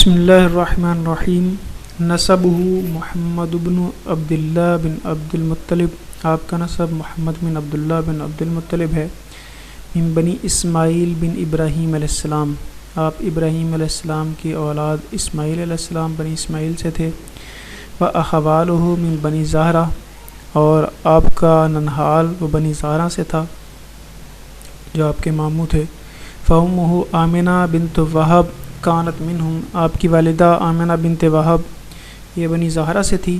بسم اللہ الرحمن الرحیم۔ نسبہ محمد بن عبداللہ بن عبد المطلب، آپ کا نسب محمد بن عبداللہ بن عبد المطلب ہے۔ من بنی اسماعیل بن ابراہیم علیہ السلام، آپ ابراہیم علیہ السلام کی اولاد اسماعیل علیہ السلام بنی اسماعیل سے تھے۔ وأخوالہ من بنی زہرہ، اور آپ کا ننہال وہ بنی زہرہ سے تھا جو آپ کے ماموں تھے۔ فأمہ آمنہ بنت وہب کانت منہم، آپ کی والدہ آمنہ بنت وہب یہ بنی زہرہ سے تھی۔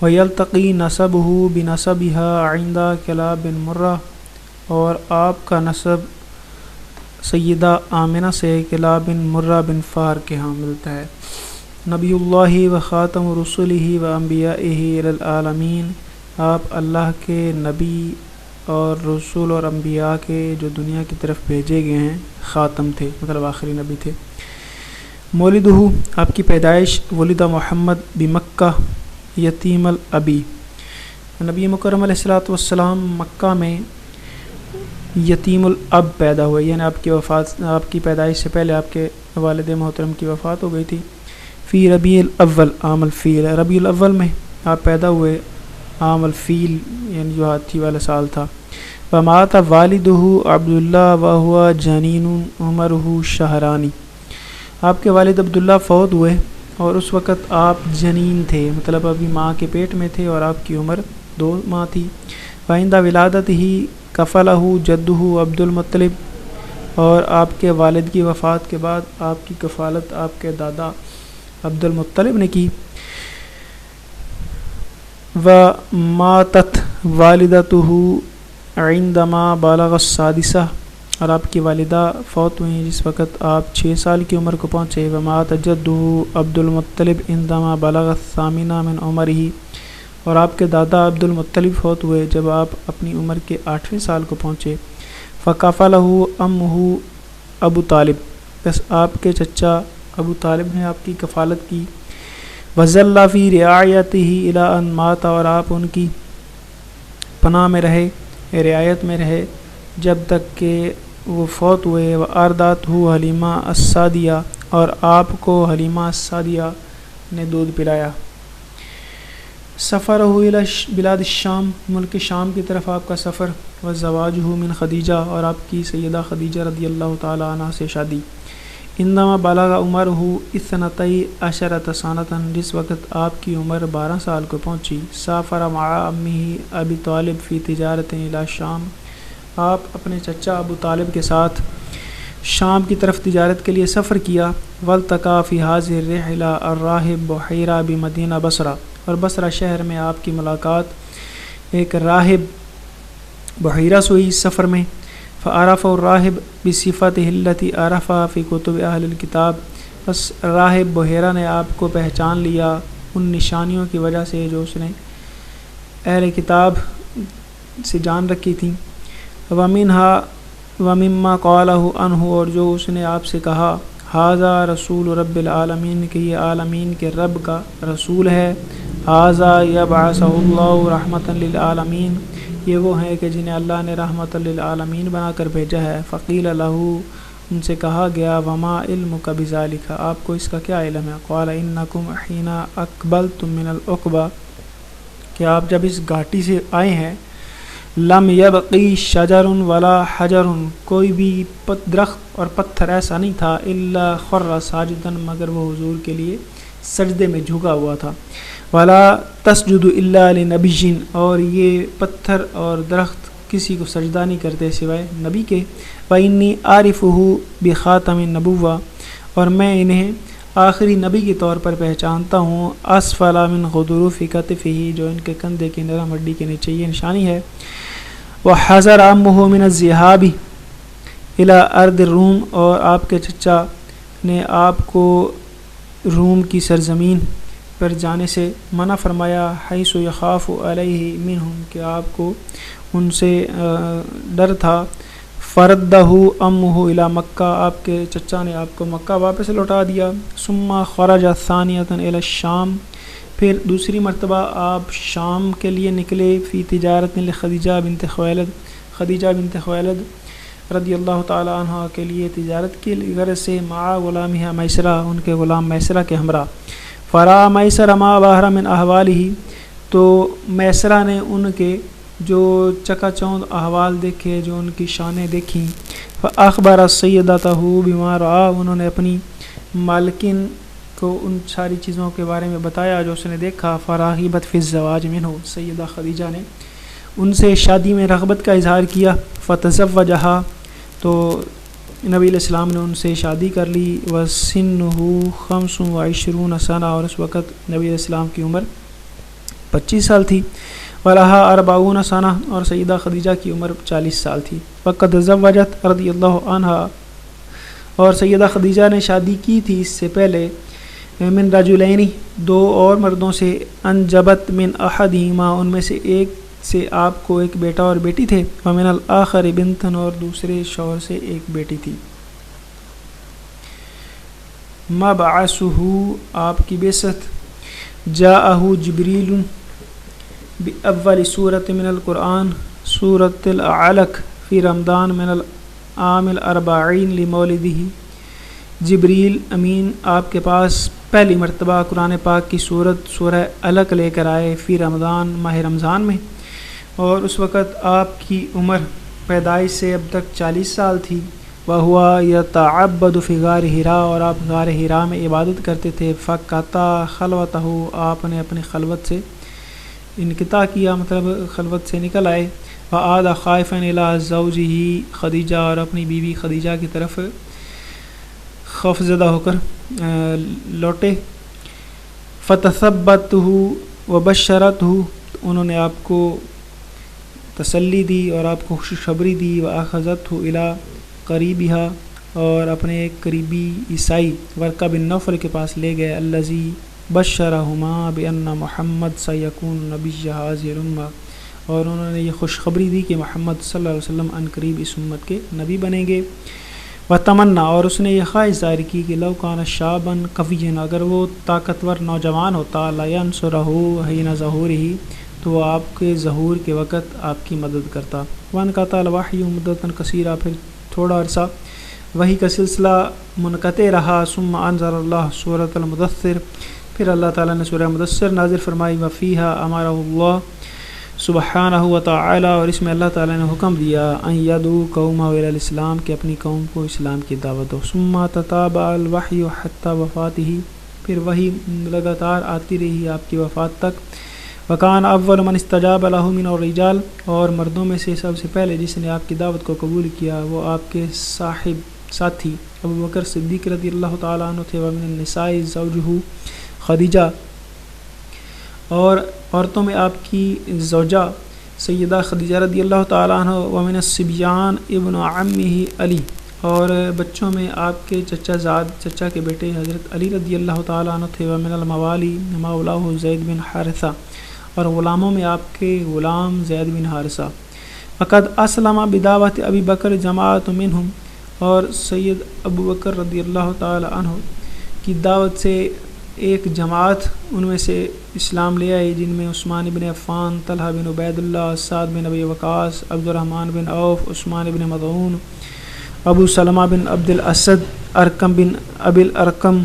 ویلتقی نسبہ بنسبها عند کلاب بن مرہ، اور آپ کا نسب سیدہ آمنہ سے کلاب بن مرہ بن فار کے ہاں ملتا ہے۔ نبی اللہ و خاتم رسولہ و انبیائہ الی العالمین، آپ اللہ کے نبی اور رسول اور انبیاء کے جو دنیا کی طرف بھیجے گئے ہیں خاتم تھے، مطلب آخری نبی تھے۔ مولدہ، آپ کی پیدائش ولد محمد بمکہ یتیم الابی، نبی مکرم علیہ السلام مکہ میں یتیم الاب پیدا ہوئے، یعنی آپ کی پیدائش سے پہلے آپ کے والد محترم کی وفات ہو گئی تھی۔ فی ربیع الاول عام الفیل، ربیع الاول میں آپ پیدا ہوئے عام الفیل، یعنی جو ہاتھی والا سال تھا۔ ومات والدہ عبداللہ وہو جنین عمرہ شہرانی، آپ کے والد عبداللہ فوت ہوئے اور اس وقت آپ جنین تھے، مطلب ابھی ماں کے پیٹ میں تھے اور آپ کی عمر 2 ماہ تھی۔ وعند ولادتہ کفلہ جدہ عبد المطلب، اور آپ کے والد کی وفات کے بعد آپ کی کفالت آپ کے دادا عبد المطلب نے کی۔ وماتت والدتہ عندما بلغ السادسہ، اور آپ کی والدہ فوت ہوئیں جس وقت آپ 6 سال کی عمر کو پہنچے۔ ومات جدہ عبد المطلب عندما بلغ الثامنہ من عمرہ، اور آپ کے دادا عبد المطلب فوت ہوئے جب آپ اپنی عمر کے 8ویں سال کو پہنچے۔ فکفلہ امہ ابو طالب، بس آپ کے چچا ابو طالب نے آپ کی کفالت کی۔ وظل فی رعایتہ الی ان مات، اور آپ ان کی پناہ میں رہے، رعایت میں رہے جب تک کہ وہ فوت ہوئے۔ وأرضعتہ حلیمہ السعدیہ، اور آپ کو حلیمہ السعدیہ نے دودھ پلایا۔ سفرہ الی بلاد الشام، ملک شام کی طرف آپ کا سفر۔ وزواجہ من خدیجہ، اور آپ کی سیدہ خدیجہ رضی اللہ تعالی عنہ سے شادی۔ عندما بلغ عمرہ 12 سنۃ، جس وقت آپ کی عمر 12 سال کو پہنچی۔ سافر مع عمہ ابی طالب فی تجارۃ الی الشام، آپ اپنے چچا ابو طالب کے ساتھ شام کی طرف تجارت کے لیے سفر کیا۔ والتقى فی هذه الرحلہ الراہب بحیرہ بمدینہ بصرہ، اور بصرہ شہر میں آپ کی ملاقات ایک راہب بحیرہ سے ہوئی سفر میں۔ فعرف الراہب بصفته التي عرفها في کتب اہل الکتاب، بس راہب بحیرہ نے آپ کو پہچان لیا ان نشانیوں کی وجہ سے جو اس نے اہل کتاب سے جان رکھی تھیں۔ ومما قالہ عنہ، اور جو اس نے آپ سے کہا، ھذا رسول رب العالمین، کہ یہ عالمین کے رب کا رسول ہے۔ ھذا یبعثہ اللہ رحمۃ للعالمین، یہ وہ ہیں کہ جنہیں اللہ نے رحمۃ للعالمین بنا کر بھیجا ہے۔ فقیل لہ، ان سے کہا گیا، وما علمک بذلک، آپ کو اس کا کیا علم ہے؟ قال انکم حین اقبلتم من العقبہ، کہ آپ جب اس گھاٹی سے آئے ہیں، لم یبقی شجر ولا حجر، کوئی بھی درخت اور پتھر ایسا نہیں تھا، الا خر ساجدا، مگر وہ حضور کے لیے سجدے میں جھکا ہوا تھا۔ ولا تسجد الا لنبی، اور یہ پتھر اور درخت کسی کو سجدہ نہیں کرتے سوائے نبی کے۔ وانی عارفہ بخاتم النبوہ، اور میں انہیں آخری نبی کے طور پر پہچانتا ہوں۔ اسفل من غضروف کتفہ، جو ان کے کندھے کی نرم ہڈی کے نیچے یہ نشانی ہے۔ وحذر عمہ من الذهاب الى ارض الروم، اور آپ کے چچا نے آپ کو روم کی سرزمین پر جانے سے منع فرمایا۔ حیث یخاف علیہ منہم، کہ آپ کو ان سے ڈر تھا۔ فردہ امہ الی مکہ، آپ کے چچا نے آپ کو مکہ واپس لوٹا دیا۔ ثم خرج ثانیۃ الی الشام، پھر دوسری مرتبہ آپ شام کے لیے نکلے۔ فی تجارت لخدیجہ بنت خویلد، خدیجہ بنت خویلد رضی اللہ تعالی عنہ کے لیے تجارت کی غرض سے مع غلامہ میسرہ ان کے غلام میسرہ کے ہمراہ فرا میسر ما باہر من احوالہ تو میسرہ نے ان کے جو چکا چوند احوال دیکھے جو ان کی شانیں دیکھیں فاخبر سیدتہ بما رأى انہوں نے اپنی مالکن کو ان ساری چیزوں کے بارے میں بتایا جو اس نے دیکھا فراغبت فی الزواج منہ سیدہ خدیجہ نے ان سے شادی میں رغبت کا اظہار کیا فتزوجہا تو نبی علیہ السلام نے ان سے شادی کر لی وسنہ 25 سنہ اور اس وقت نبی علیہ السلام کی عمر 25 سال تھی ولہا 40 سنہ اور سیدہ خدیجہ کی عمر 40 سال تھی وقد تزوجت رضی اللہ عنہ اور سیدہ خدیجہ نے شادی کی تھی اس سے پہلے من رجلین 2 اور مردوں سے انجبت من احدہما ان میں سے ایک سے آپ کو ایک بیٹا اور بیٹی تھے ومن الآخر بنتن اور دوسرے شوہر سے ایک بیٹی تھی مبعثہ آپ کی بعثت جاءہ جبریل بأول سورة من القرآن سورة العلق فی رمضان من العام 40 لمولدہ جبریل امین آپ کے پاس پہلی مرتبہ قرآن پاک کی سورہ علق لے کر آئے فی رمضان ماہ رمضان میں اور اس وقت آپ کی عمر پیدائش سے اب تک 40 سال تھی وہوا یتعبد فی غار حراء اور آپ غار حراء میں عبادت کرتے تھے فقطع خلوتہ آپ نے اپنی خلوت سے انقطاع کیا مطلب خلوت سے نکل آئے وعاد خائفا الی زوجہ خدیجہ اور اپنی بیوی خدیجہ کی طرف خوف زدہ ہو کر لوٹے فتثبتہ وبشرتہ انہوں نے آپ کو تسلی دی اور آپ کو خوشخبری دی واخذتہ الی قریبہا اور اپنے ایک قریبی عیسائی ورقہ بن نوفل کے پاس لے گئے الذی بشرہما بان محمد سیکون نبی ہذہ الامہ اور انہوں نے یہ خوشخبری دی کہ محمد صلی اللہ علیہ وسلم عنقریب اس امت کے نبی بنیں گے وتمنا اور اس نے یہ خواہش ظاہر کی کہ لو کان شابا قویا اگر وہ طاقتور نوجوان ہوتا لینصرہ حین ظہورہ تو وہ آپ کے ظہور کے وقت آپ کی مدد کرتا وانقطع الوحی مدتا کثیرہ پھر تھوڑا عرصہ وحی کا سلسلہ منقطع رہا ثم انزل اللہ سورۃ المدثر پھر اللہ تعالیٰ نے سورہ مدثر نازل فرمائی وفیہا امرہ اللہ سبحانہ وتعالی اور اس میں اللہ تعالیٰ نے حکم دیا ان یدعو قومہ الی الاسلام کہ اپنی قوم کو اسلام کی دعوت دو ثم تتابع الوحی حتی وفاتہ پھر وحی لگاتار آتی رہی آپ کی وفات تک وکان اول من استجاب لہ من الرجال اور مردوں میں سے سب سے پہلے جس نے آپ کی دعوت کو قبول کیا وہ آپ کے ساتھی ابو بکر صدیق رضی اللہ تعالیٰ عنہ تھے ومن النساء زوجہ خدیجہ اور عورتوں میں آپ کی زوجہ سیدہ خدیجہ رضی اللہ تعالیٰ عنہ ومن الصبیان ابن عمہ علی اور بچوں میں آپ کے چچا کے بیٹے حضرت علی رضی اللہ تعالیٰ عنہ تھے ومن الموالی مولاہ زید بن حارثہ اور غلاموں میں آپ کے غلام زید بن حارثہ فقد اسلم بدعوت ابی بکر جماعت منہم اور سید ابو بکر رضی اللہ تعالیٰ عنہ کی دعوت سے ایک جماعت ان میں سے اسلام لے آئی جن میں عثمان بن عفان طلحہ بن عبید اللہ سعد بن ابی وقاص عبد الرحمن بن عوف عثمان بن مظعون ابو سلمہ بن عبد الاسد ارقم بن ابی الارقم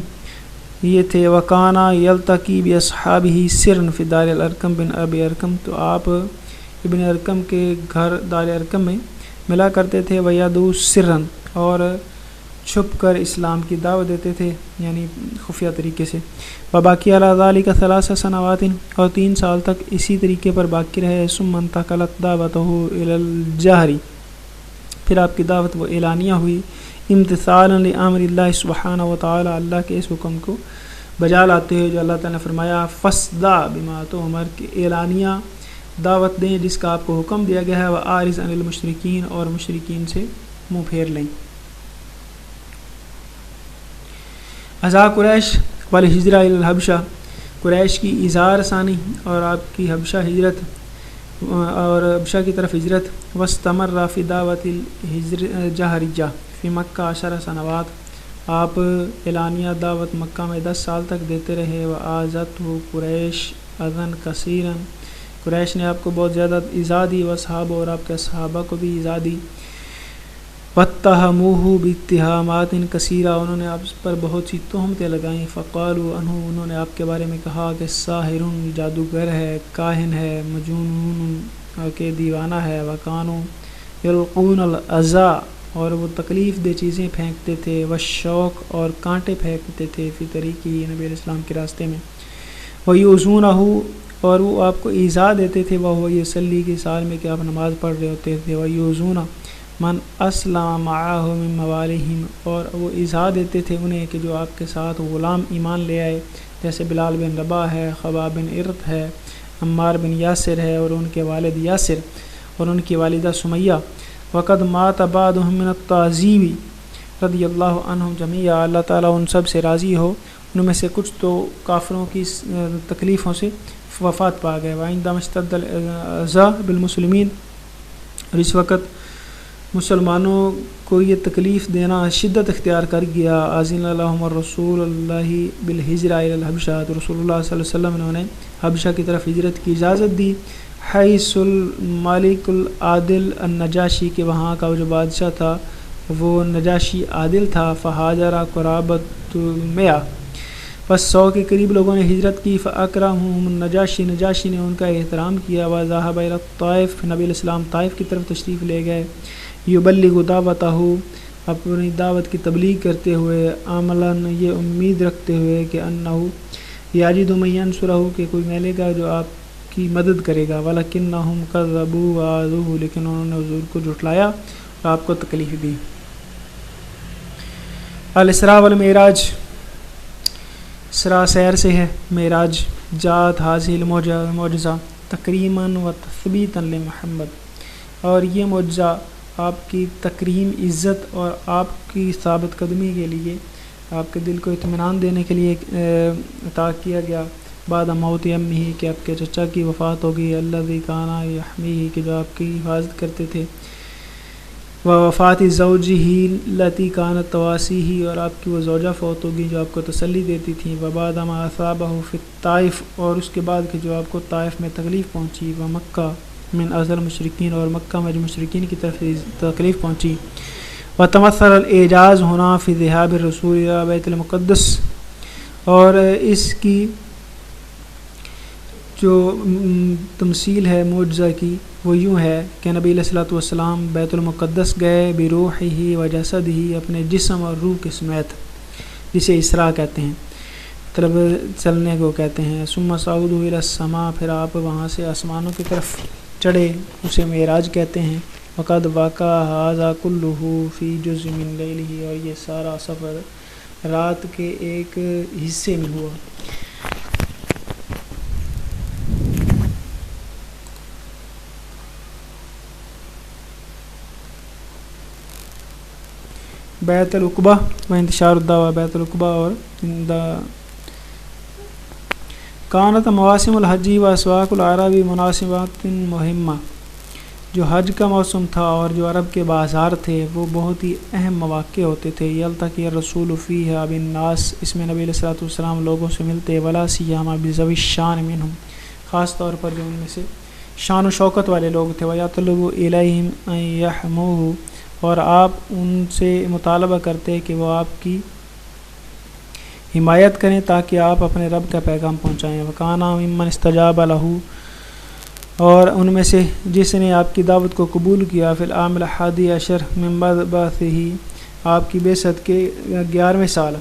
یہ تھے وکانا یلتقی باصحابہ سرا فی دار الارقم بن ابی ارقم تو آپ ابن ارقم کے گھر دار ارقم میں ملا کرتے تھے ویدعو سرا اور چھپ کر اسلام کی دعوت دیتے تھے یعنی خفیہ طریقے سے وباقی علی ذلک 3 سنوات اور 3 سال تک اسی طریقے پر باقی رہے ثم انتقلت دعوتہ الی الجہر پھر آپ کی دعوت وہ اعلانیہ ہوئی امتثالا لامر اللہ سبحانہ وتعالی اللہ کے اس حکم کو بجا لاتے ہوئے جو اللہ تعالیٰ نے فرمایا فصدع بما تؤمر کہ اعلانیہ دعوت دیں جس کا آپ کو حکم دیا گیا ہے وأعرض عن المشرکین اور مشرکین سے منہ پھیر لیں ازا قریش والہجرہ الی الحبشہ قریش کی اظہار ثانی اور آپ کی حبشہ ہجرت اور حبشہ کی طرف ہجرت واستمر فی دعوت الجہریہ فی مکہ 10 سنوات آپ اعلانیہ دعوت مکہ میں 10 سال تک دیتے رہے وآذته قریش اذًا کثیرا قریش نے آپ کو بہت زیادہ ایذا دی وصحابہ اور آپ کے صحابہ کو بھی ایذا دی وَاتَّهَمُوهُ بِاتِّهَامَاتٍ کثیرہ، انہوں نے آپ پر بہت سی تہمتیں لگائیں. فَقَالُوا عَنْهُ، انہوں نے آپ کے بارے میں کہا کہ ساحر، جادوگر ہے، کاہن ہے، مجنون کہ دیوانہ ہے. وَكَانُوا يَلْقُونَ الْأَذَى، اور وہ تکلیف دہ چیزیں پھینکتے تھے. وَالشَّوْكَ، اور کانٹے پھینکتے تھے. فی طریقی، نبی علیہ السلام کے راستے میں. وَيُؤْذُونَهُ، اور وہ آپ کو ایذا دیتے تھے. وَهُوَ يُصَلِّي، کی حال میں کہ آپ نماز پڑھ رہے ہوتے تھے. وَيُؤْذُونَ من اسلم معه من موالihim، اور وہ ایذا دیتے تھے انہیں کہ جو آپ کے ساتھ غلام ایمان لے آئے، جیسے بلال بن رباح ہے، خباب بن ارت ہے، عمار بن یاسر ہے، اور ان کے والد یاسر اور ان کی والدہ سمیہ. وقد مات بعضهم من التعذیب رضی اللہ عنہم جمیعا، اللہ تعالیٰ ان سب سے راضی ہو، ان میں سے کچھ تو کافروں کی تکلیفوں سے وفات پا گئے. وعندما اشتد الاذى بالمسلمین، اور اس وقت مسلمانوں کو یہ تکلیف دینا شدت اختیار کر گیا. اذن لهم الرسول اللہ بالہجرہ الی الحبشہ، تو رسول اللہ صلی اللہ علیہ وسلم نے انہیں حبشہ کی طرف ہجرت کی اجازت دی. حیث الملک العادل النجاشی، کے وہاں کا جو بادشاہ تھا وہ نجاشی عادل تھا. فہاجر قرابۃ المئہ، بس 100 کے قریب لوگوں نے ہجرت کی. فاکرمہم النجاشی، نجاشی نے ان کا احترام کیا. وذهب الی الطائف، نبی علیہ السلام طائف کی طرف تشریف لے گئے. یبلغ دعوتہ، اپنی دعوت کی تبلیغ کرتے ہوئے. عملاً، یہ امید رکھتے ہوئے کہ انہ یجد من ینصرہ، کہ کوئی ملے گا جو آپ کی مدد کرے گا. ولکنہم کذبوا وعذوہ، لیکن انہوں نے حضور کو جھٹلایا اور آپ کو تکلیف دی. الاسراء والمعراج، اسراء سیر سے ہے، معراج. جاءت هذه المعجزہ تکریما و تثبیتا لمحمد، اور یہ معجزہ آپ کی تکریم، عزت اور آپ کی ثابت قدمی کے لیے، آپ کے دل کو اطمینان دینے کے لیے عطا کیا گیا. بعد موت امہ، کہ آپ کے چچا کی وفات ہو گئی. الذی کان یحمیہ، کہ جو آپ کی حفاظت کرتے تھے. ووفات زوجہ التی کانت تواسیہ، اور آپ کی وہ زوجہ فوت ہوگی جو آپ کو تسلی دیتی تھیں. وبعد ما اصابہ فی الطائف، اور اس کے بعد کہ جو آپ کو طائف میں تکلیف پہنچی. ومکہ من اذى المشرکین، اور مکہ میں جو مشرکین کی طرف سے تکلیف پہنچی. وتمثل الاعجاز ہونا فی ذهاب الرسول الی بیت المقدس، اور اس کی جو تمثیل ہے معجزہ کی وہ یوں ہے کہ نبی علیہ الصلوۃ والسلام بیت المقدس گئے. بروحہ و جسدہ، اپنے جسم اور روح کے سمیت، جسے اسراء کہتے ہیں، مطلب چلنے کو کہتے ہیں. ثم صعود الی السماء، پھر آپ وہاں سے آسمانوں کی طرف چڑھے، اسے معراج کہتے ہیں. وقد وقع ھذا کلہ فی جزء من لیلہ، اور یہ سارا سفر رات کے ایک حصے میں ہوا. بیت العقبہ و انتشار الدعوہ، بیت العقبہ اور کانت مواسم الحجی و اسواق العربی مناسبات مہمہ، جو حج کا موسم تھا اور جو عرب کے بازار تھے وہ بہت ہی اہم مواقع ہوتے تھے. یلتقی الرسول فیہا بالناس، اس میں نبی علیہ الصلوۃ والسلام لوگوں سے ملتے. ولا سیما بذوی الشان منہم، خاص طور پر جو ان میں سے شان و شوکت والے لوگ تھے. ویطلب الیہم ان یحموہ، اور آپ ان سے مطالبہ کرتے کہ وہ آپ کی حمایت کریں تاکہ آپ اپنے رب کا پیغام پہنچائیں. وکانا ممن استجاب لہ، اور ان میں سے جس نے آپ کی دعوت کو قبول کیا. فی العام الحادی عشر من بعثہ، آپ کی بعثت کے 11ویں سال.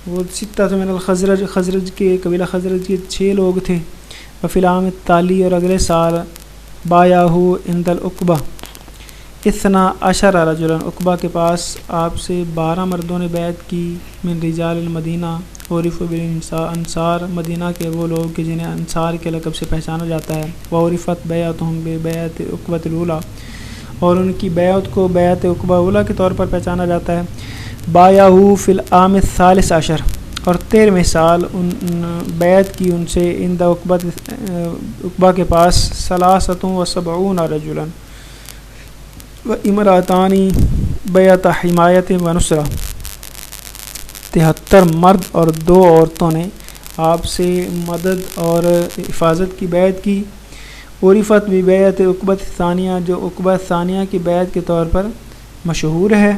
وہ ستہ من الخزرج، خزرج کے قبیلہ خزرج کے 6 لوگ تھے. وفی العام التالی، اور اگلے سال بایعہ عند العقبہ 12 رجلا، عقبہ کے پاس آپ سے 12 مردوں نے بیعت کی. من رجال المدینہ عرف بالانصار، مدینہ کے وہ لوگ کہ جنہیں انصار کے لقب سے پہچانا جاتا ہے. وعرفت بیعتہم ببیعت عقبۃ الاولیٰ، اور ان کی بیعت کو بیعت عقبہ اولیٰ کے طور پر پہچانا جاتا ہے. بایعہ فی العام الثالث عشر، اور 13ویں سال ان بیعت کی ان سے. عند عقبہ کے پاس 73 رجلا و امراتانی بیعت حمایت و نصرہ، 73 مرد اور 2 عورتوں نے آپ سے مدد اور حفاظت کی بیعت کی. عرفت بھی بیعت عقبۃ ثانیہ، جو عقبہ ثانیہ کی بیعت کے طور پر مشہور ہے۔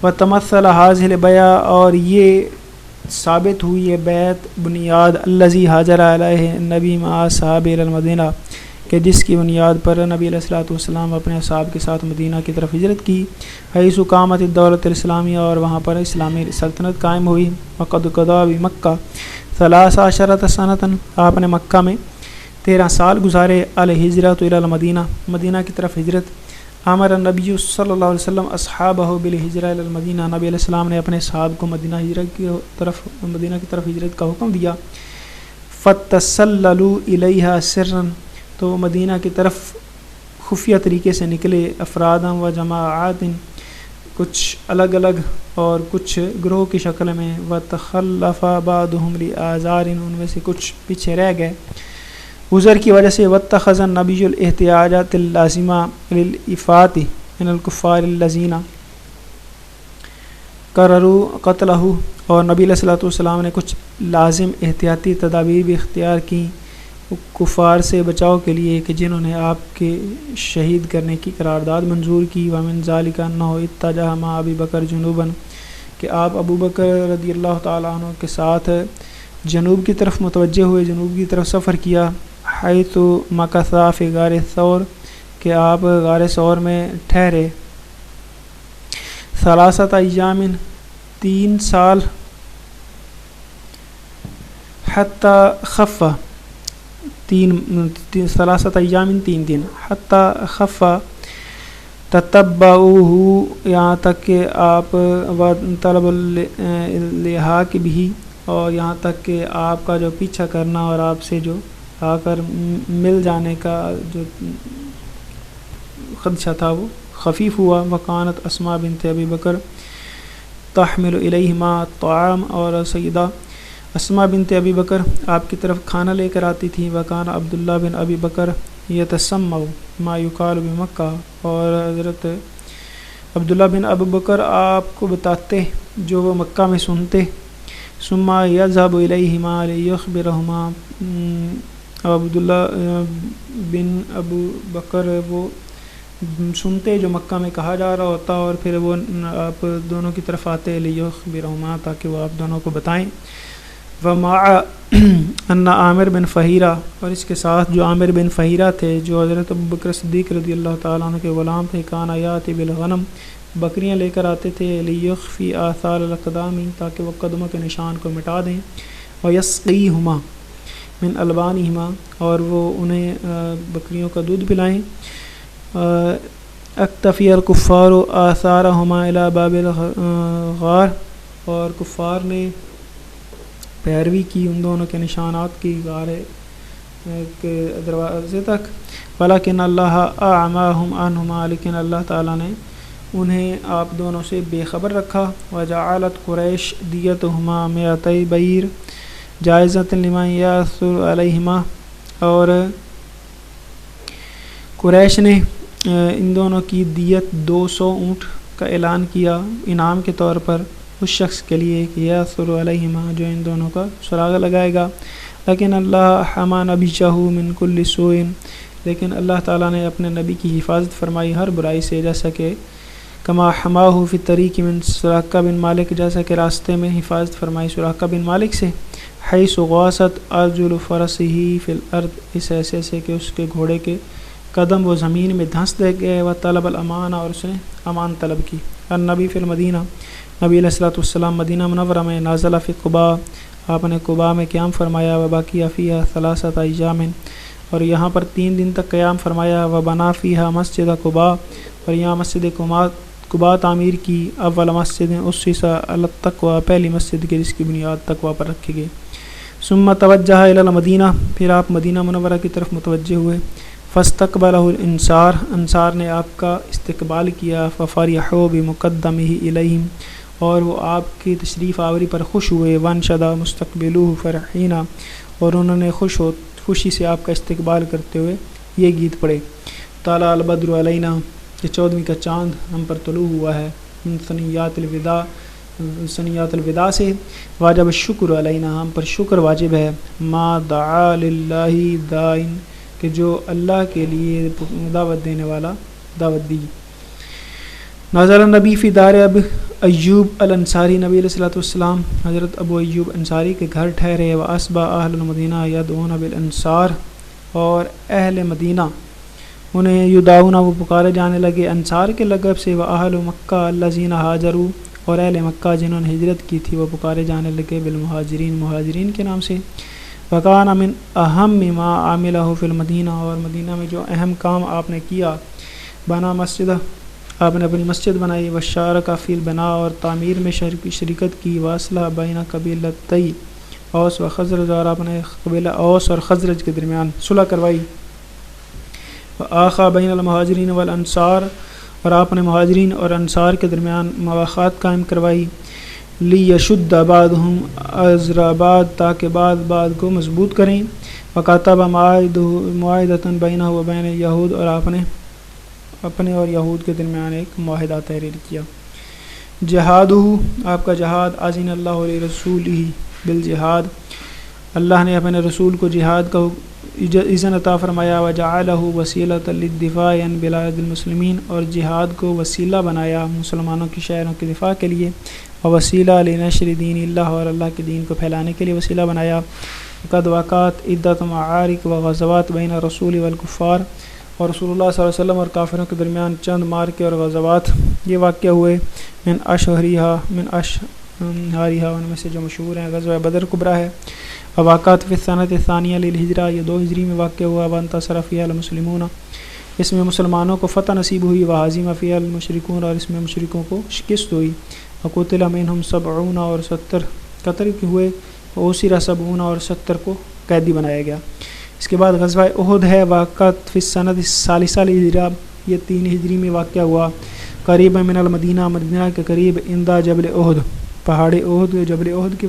وتمثل هذه البیع، اور یہ ثابت ہوئی یہ بیعت بنیاد الذی حاجر علیہ نبی مع اصحاب المدینہ، کہ جس کی بنیاد پر نبی علیہ الصلوۃ والسلام اپنے اصحاب کے ساتھ مدینہ کی طرف ہجرت کی، حیث قامت الدولۃ الاسلامیہ، اور وہاں پر اسلامی سلطنت قائم ہوئی۔ وقد قضا بمکہ 13 سنۃ، آپ نے مکہ میں 13 سال گزارے۔ الہجرۃ الی المدینہ، مدینہ کی طرف ہجرت۔ امر النبی صلی اللہ علیہ وسلم اصحابہ بالہجرہ الی المدینہ، نبی علیہ السلام نے اپنے صحاب کو مدینہ کی طرف ہجرت کا حکم دیا۔ فتسللوا الیہا سرا، تو مدینہ کی طرف خفیہ طریقے سے نکلے، افرادا و جماعات، کچھ الگ الگ اور کچھ گروہ کی شکل میں۔ وتخلف بعضهم لآذار، ان میں سے کچھ پیچھے رہ گئے عذر کی وجہ سے۔ واتخذ النبی الاحتیاجات اللازمہ للافات من الکفار الذین قرروا قتلہ، اور نبی علیہ الصلوۃ والسلام نے کچھ لازم احتیاطی تدابیر بھی اختیار کی کفار سے بچاؤ کے لیے کہ جنہوں نے آپ کے شہید کرنے کی قرارداد منظور کی۔ ومن ذالک انہ اتجہ مع ابی بکر جنوبا، کہ آپ ابو بکر رضی اللہ تعالیٰ عنہ کے ساتھ جنوب کی طرف متوجہ ہوئے، جنوب کی طرف سفر کیا۔ حیث مکثا فی غار ثور، کہ آپ غار ثور میں ٹھہرے۔ 3 ایام، 3 سال۔ حتی خف، 3 ایام 3 دن۔ حتی خف تتبعوہ، یہاں تک کہ آپ طلب اللحاق بھی، اور یہاں تک کہ آپ کا جو پیچھا کرنا اور آپ سے جو آ کر مل جانے کا جو خدشہ تھا وہ خفیف ہوا۔ وکانت اسماء بنت ابی بکر تحمل الیہما الطعام، اور سیدہ اسماء بنت ابی بکر آپ کی طرف کھانا لے کر آتی تھیں۔ وکان عبداللہ بن ابی بکر یتسمع ما یقال بمکہ، اور حضرت عبداللہ بن ابی بکر آپ کو بتاتے جو وہ مکہ میں سنتے۔ ثم یذهب الیہما لیخبرہما، عبداللہ بن ابو بکر وہ سنتے جو مکہ میں کہا جا رہا ہوتا، اور پھر وہ آپ دونوں کی طرف آتے لیخبرہما، تاکہ وہ آپ دونوں کو بتائیں۔ ومع ان عامر بن فہیرہ، اور اس کے ساتھ جو عامر بن فہیرہ تھے جو حضرت ابو بکر صدیق رضی اللہ تعالیٰ عنہ کے غلام تھے، کان یاتی بالغنم، بکریاں لے کر آتے تھے، لیخفی آثار الاقدام، تاکہ وہ قدموں کے نشان کو مٹا دیں۔ ویسقیہما من البانہما، اور وہ انہیں بکریوں کا دودھ پلائیں۔ اکتفی الکفار آثارہما الی باب الغار، اور کفار نے پیروی کی ان دونوں کے نشانات کی غار کے دروازے تک۔ ولیکن اللہ اعماہم عنہما، لیکن اللہ تعالیٰ نے انہیں آپ دونوں سے بے خبر رکھا۔ وجعلت قریش دیتہما 200 بعیر جائزۃ لمن یأثر علیہما، اور قریش نے ان دونوں کی دیت 200 اونٹ کا اعلان کیا انعام کے طور پر اس شخص کے لیے کہ یأثر علیہما، جو ان دونوں کا سراغ لگائے گا۔ لیکن اللہ حما نبیہ من کل سوء، لیکن اللہ تعالیٰ نے اپنے نبی کی حفاظت فرمائی ہر برائی سے، جیسا کہ کما حماہ فی الطریق من سراقہ بن مالک، جیسا کہ راستے میں حفاظت فرمائی سراقہ بن مالک سے۔ حیث غاصت ارجل فرسہ فی الارض، اس ایسے سے کہ اس کے گھوڑے کے قدم وہ زمین میں دھنس دے گئے۔ وطلب الامان، اور اس نے امان طلب کی۔ النبی فی المدینہ، نبی علیہ الصلوۃ والسلام مدینہ منورہ میں نازل فی قباء، آپ نے قباء میں قیام فرمایا۔ وباقی فیہا 3 ایام، اور یہاں پر 3 دن تک قیام فرمایا۔ وبنا فیہا مسجد قباء، اور یہاں مسجد قباء تعمیر کی۔ اول مسجد اسس علی التقوی، پہلی مسجد کی جس کی بنیاد تقوی پر رکھی گئی۔ ثم توجہ الی المدینہ، پھر آپ مدینہ منورہ کی طرف متوجہ ہوئے۔ فاستقبلہ الانصار، انصار نے آپ کا استقبال کیا۔ ففرحوا بمقدمہ الیہم، اور وہ آپ کی تشریف آوری پر خوش ہوئے۔ وانشدا مستقبلوہ فرحین، اور انہوں نے خوشی سے آپ کا استقبال کرتے ہوئے یہ گیت پڑھے۔ طلع البدر علینا، کہ 14ویں کا چاند ہم پر طلوع ہوا ہے۔ ثنیات الوداع سے واجب الشکر علینا، ہم پر شکر واجب ہے۔ ما دعا للہ دائن، کہ جو اللہ کے لیے دعوت دینے والا دعوت دی۔ نازل النبی فی دار اب ایوب الانصاری، نبی علیہ الصلوۃ والسلام حضرت ابو ایوب انصاری کے گھر ٹھہرے، واصبح اہل المدینہ یدعون بالانصار، اور اہل مدینہ انہیں یدعون وہ پکارے جانے لگے انصار کے لقب سے، واہل مکہ الذین ہاجروا، اور اہل مکہ جنہوں نے ہجرت کی تھی وہ پکارے جانے لگے بالمہاجرین، مہاجرین کے نام سے۔ وکان من اہم ما عملہ فی المدینہ، اور مدینہ میں جو اہم کام آپ نے کیا، بنا مسجد، آپ نے اپنی مسجد بنائی، وشارک فی البناء، اور تعمیر میں شرکت کی، واصلح بین قبیلتی اوس و خزرج، اور آپ نے قبیلہ اوس اور خزرج کے درمیان صلح کروائی، وآخا بین المہاجرین والانصار، اور آپ نے مہاجرین اور انصار کے درمیان مواخات قائم کروائی، لیشد بعضہم ازر بعض، تاکہ بعض کو مضبوط کریں، وکاتب معاہدۃ بینہ و بین یہود، اور آپ نے اپنے اور یہود کے درمیان ایک معاہدہ تحریر کیا۔ جہادہ، آپ کا جہاد، اذن اللہ لرسولہ بالجہاد، اللہ نے اپنے رسول کو جہاد کا اذن عطا فرمایا، وجعلہ وسیلۃ للدفاع عن بلاد المسلمین، اور جہاد کو وسیلہ بنایا مسلمانوں کی شہروں کے دفاع کے لیے، وسیلہ لنشر دین اللہ، اور اللہ کے دین کو پھیلانے کے لیے وسیلہ بنایا۔ قد وقعت عدۃ معارک و غزوات بین الرسول والکفار، اور رسول اللہ صلی اللہ علیہ وسلم اور کافروں کے درمیان چند مارکے اور غزوات یہ واقع ہوئے، من اشہریہا ان میں سے جو مشہور ہیں غزوہ بدر کبریٰ ہے، واقعات فی السنۃ الثانیہ للہجرہ، یہ 2 ہجری میں واقع ہوا، وانتصر فیہا المسلمون، اس میں مسلمانوں کو فتح نصیب ہوئی، وہزم فیہا المشرکون، اور اس میں مشرکوں کو شکست ہوئی، وقتل منہم 70، اور 70 قتل ہوئے، واسر 70، اور 70 کو قیدی بنایا گیا۔ اس کے بعد غزوہ احد ہے، واقعات فی السنۃ الثالثہ للہجرہ، یہ 3 ہجری میں واقع ہوا، قریب من المدینہ، مدینہ کے قریب، اندہ جبل احد، پہاڑ احد، جبل احد کے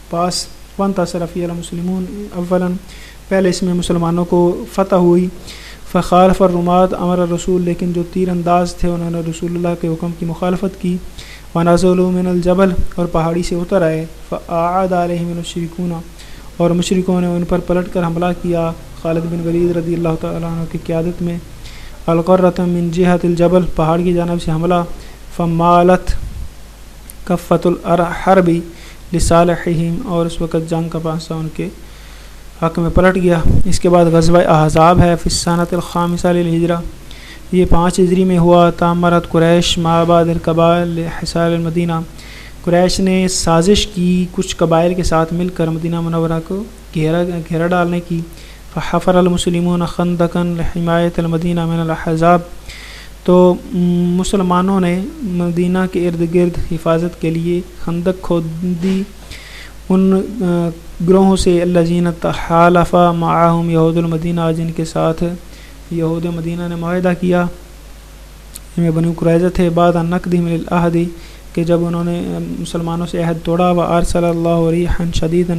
پاس، وانتصر فیہا المسلمون اولاً، پہلے اس میں مسلمانوں کو فتح ہوئی، فخالف الرماة امر الرسول، لیکن جو تیر انداز تھے انہوں نے رسول اللہ کے حکم کی مخالفت کی، ونزلوا من الجبل، اور پہاڑی سے اتر آئے، فاعاد علیہم المشرکون، اور مشرکوں نے ان پر پلٹ کر حملہ کیا، خالد بن ولید رضی اللہ تعالیٰ عنہ کی قیادت میں، القرۃ من جہت الجبل، پہاڑ کی جانب سے حملہ، فمالت کفۃ الحرب لصالحہم، اور اس وقت جنگ کا پانسہ ان کے حق میں پلٹ گیا۔ اس کے بعد غزوہ احزاب ہے، فی السنۃ الخامسہ للہجرہ، یہ 5 ہجری میں ہوا، تامرت قریش مع بعض القبائل لحصار المدینہ، قریش نے سازش کی کچھ قبائل کے ساتھ مل کر مدینہ منورہ کو گھیرا ڈالنے کی، فحفر المسلمون خندقا لحمایت المدینہ من الاحزاب، تو مسلمانوں نے مدینہ کے ارد گرد حفاظت کے لیے خندق کھود دی ان گروہوں سے، الذین تحالف معهم یہود المدینہ، جن کے ساتھ یہود مدینہ نے معاہدہ کیا، ان میں بنو قریظہ تھے، بعد ان نقضهم للعہد، کہ جب انہوں نے مسلمانوں سے عہد توڑا، وارسل اللہ ریحا شدیدا،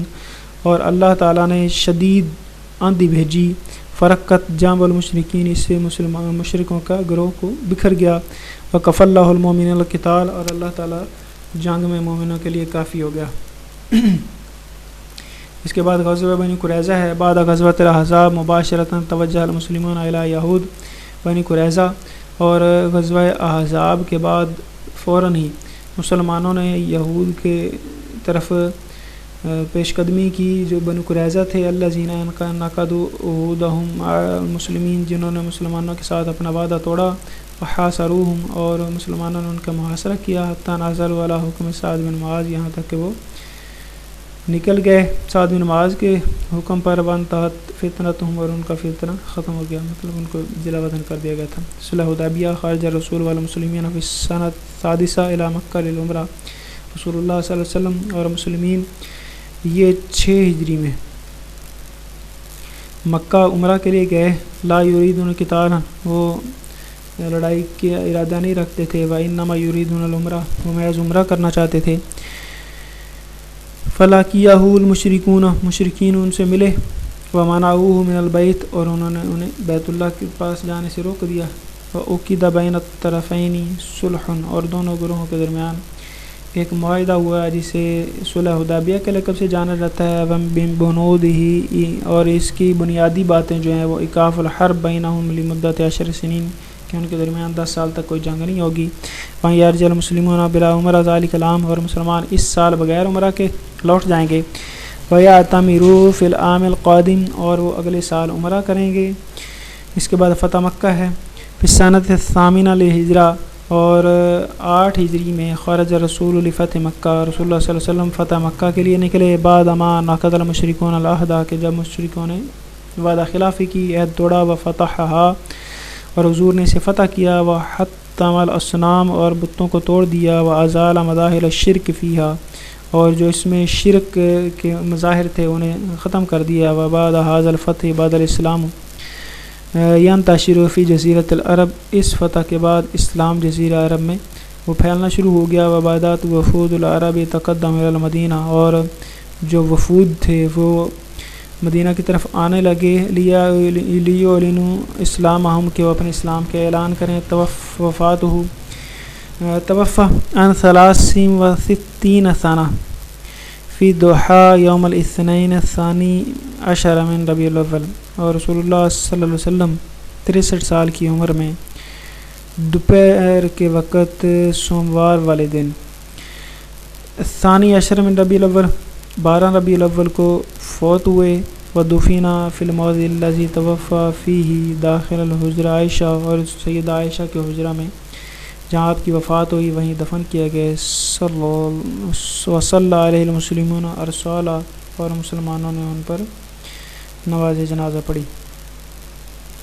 اور اللہ تعالیٰ نے شدید آندھی بھیجی، فرقت جانب المشرکین، اس سے مشرکوں کا گروہ کو بکھر گیا، وکف اللہ المؤمنین القتال، اور اللہ تعالیٰ جنگ میں مومنوں کے لیے کافی ہو گیا۔ اس کے بعد غزوہ بنی قریظہ ہے، بعد غزوۃ الاحزاب مباشرۃ توجہ المسلمون الی یہود بنی قریظہ، اور غزوہ احزاب کے بعد فوراً ہی مسلمانوں نے یہود کے طرف پیش قدمی کی، جو بنو قریظہ تھے، الذین نقضوا عہودہم المسلمین، جنہوں نے مسلمانوں کے ساتھ اپنا وعدہ توڑا، وحاصروہم، اور مسلمانوں نے ان کا محاصرہ کیا، حتی نزلوا علی حکم سعد بن معاذ، یہاں تک کہ وہ نکل گئے سعد بن معاذ کے حکم پر، وانتہت فتنتہم، اور ان کا فتنہ ختم ہو گیا، مطلب ان کو جلا وطن کر دیا گیا تھا۔ صلح حدیبیہ، خرج الرسول والمسلمین فی السنۃ السادسہ الی مکہ للعمرہ، رسول اللہ صلی اللہ علیہ وسلم اور مسلمین یہ 6 ہجری میں مکہ عمرہ کے لیے گئے، لا یریدون قتالا، وہ لڑائی کا ارادہ نہیں رکھتے تھے، وانما یریدون العمرہ، وہ محض عمرہ کرنا چاہتے تھے، فلاقیہ المشرکون، مشرکین ان سے ملے، ومنعوہ من البیت، اور انہوں نے انہیں بیت اللہ کے پاس جانے سے روک دیا، وعقد بین الطرفین صلح، اور دونوں گروہوں کے درمیان ایک معاہدہ ہوا جسے صلح حدیبیہ کے لقب سے جانا جاتا ہے، بنودہ، اور اس کی بنیادی باتیں جو ہیں وہ ایقاف الحرب بینہم لمدت 10 سنین، کہ ان کے درمیان 10 سال تک کوئی جنگ نہیں ہوگی. وہیں یرجع المسلمون بلا عمرہ ذلک العام، اور مسلمان اس سال بغیر عمرہ کے لوٹ جائیں گے. وَيَعْتَمِرُوا فِي الْعَامِ الْقَادِمِ، اور وہ اگلے سال عمرہ کریں گے. اس کے بعد فتح مکہ ہے. فِي السَّنَةِ الثَّامِنَةِ لِلْہِجْرَةِ، اور 8 ہجری میں خرج رسول لفتح مکہ، رسول اللہ صلی اللہ علیہ وسلم فتح مکہ کے لیے نکلے. بعد ما نقض المشرکون العہد، کہ جب مشرکوں نے وعدہ خلافی کی، عہد توڑا. وفتحہا، اور حضور نے اسے فتح کیا. وحطم الاصنام، اور بتوں کو توڑ دیا. وازال مظاہر الشرک فیہا، اور جو اس میں شرک کے مظاہر تھے انہیں ختم کر دیا. وبعد ھذا الفتح بعد الاسلام ینتشر فی جزیرۃ العرب، اس فتح کے بعد اسلام جزیرہ عرب میں وہ پھیلنا شروع ہو گیا. وبعدات وفود العرب تقدم الی المدینہ، اور جو وفود تھے وہ مدینہ کی طرف آنے لگے. لیعلنوا اسلامہم، کہ وہ اپنے اسلام کے اعلان کریں. توفی عن 63 سنہ فی ضحیٰ یوم الاثنین الثانی عشر من ربیع الاول، اور رسول اللہ صلی اللہ علیہ وسلم 63 سال کی عمر میں دوپہر کے وقت سوموار والے دن ثانی عشر من ربیع الاول 12 ربیع الاول کو فوت ہوئے. ودفن فی الموضع الذی توفی فیہ داخل الحجرہ عائشہ، اور سیدہ عائشہ کے حجرہ میں جہاں آپ کی وفات ہوئی وہیں دفن کیا گئے. وصلی علیہ المسلمون ارسالہ، اور مسلمانوں نے ان پر نماز جنازہ پڑھی.